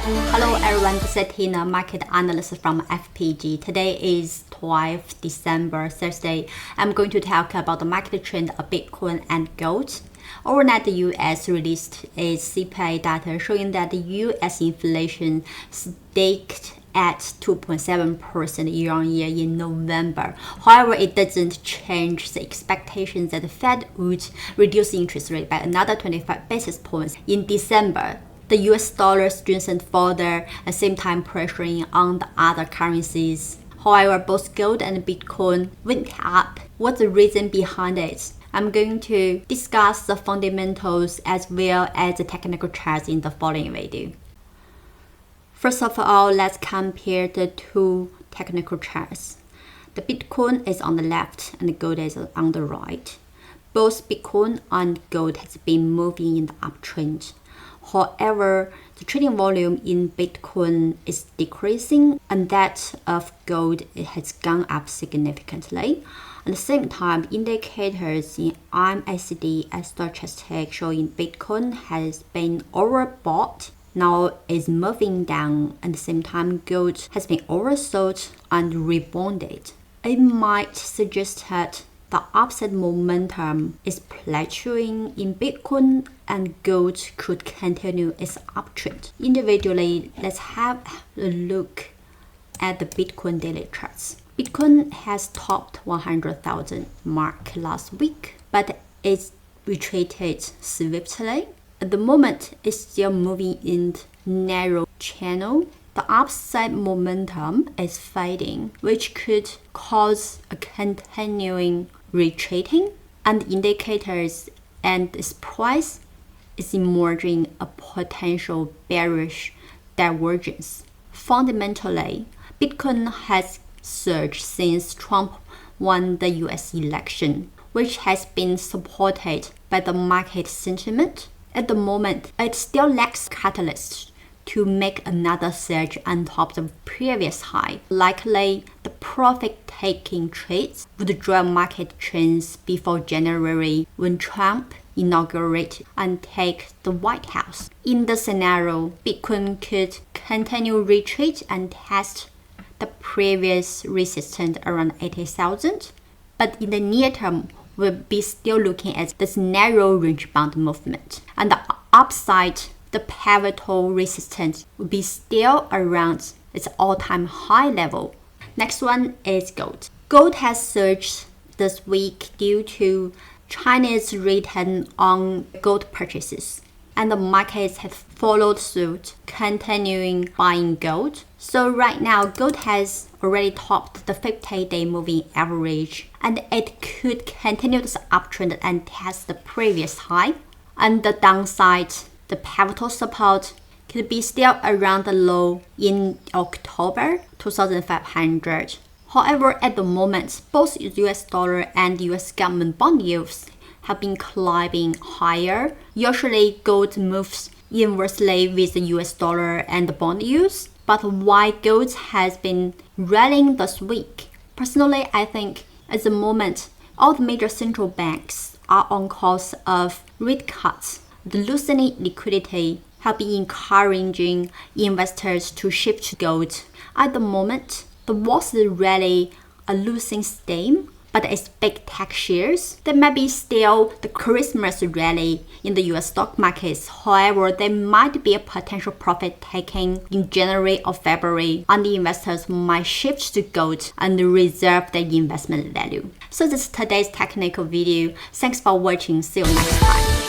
Hello everyone, this is Tina, market analyst from FPG. Today is 12th December, Thursday. I'm going to talk about the market trend of Bitcoin and gold. Overnight, the US released its CPI data showing that the US inflation staked at 2.7% year-on-year in November. However, it doesn't change the expectations that the Fed would reduce interest rate by another 25 basis points in December. The US dollar strengthened further, at the same time pressuring on the other currencies. However, both gold and Bitcoin went up. What's the reason behind it? I'm going to discuss the fundamentals as well as the technical charts in the following video. First of all, let's compare the two technical charts. The Bitcoin is on the left and the gold is on the right. Both Bitcoin and gold has been moving in the uptrend. However, the trading volume in Bitcoin is decreasing and that of gold has gone up significantly. At the same time, indicators in MACD and stochastic showing Bitcoin has been overbought. Now is moving down. At the same time, gold has been oversold and rebounded. It might suggest that the upside momentum is plateauing in Bitcoin and gold could continue its uptrend. Individually, let's have a look at the Bitcoin daily charts. Bitcoin has topped 100,000 mark last week, but it's retreated swiftly. At the moment, it's still moving in narrow channel. The upside momentum is fading, which could cause a continuing retreating, and indicators and its price is emerging a potential bearish divergence. Fundamentally, Bitcoin has surged since Trump won the US election, which has been supported by the market sentiment. At the moment, it still lacks catalysts to make another surge on top of the previous high. Likely, the profit-taking trades would drive market trends before January when Trump inaugurated and take the White House. In the scenario, Bitcoin could continue retreat and test the previous resistance around 80,000. But in the near term, we'll be still looking at this narrow range bound movement. And the upside, the pivotal resistance will be still around its all-time high level. Next one is gold. Gold has surged this week due to China's return on gold purchases, and the markets have followed suit, continuing buying gold. So right now, gold has already topped the 50-day moving average, and it could continue this uptrend and test the previous high. And the downside, the pivotal support could be still around the low in October 2,500. However, at the moment, both US dollar and US government bond yields have been climbing higher. Usually, gold moves inversely with the US dollar and the bond yields, but why gold has been rallying this week? Personally, I think at the moment, all the major central banks are on course of rate cuts. The loosening liquidity have been encouraging investors to shift to gold. At the moment, the Wall Street rally are losing steam, but it's big tech shares. There may be still the Christmas rally in the US stock markets. However, there might be a potential profit taking in January or February, and the investors might shift to gold and reserve their investment value. So this is today's technical video. Thanks for watching. See you next time.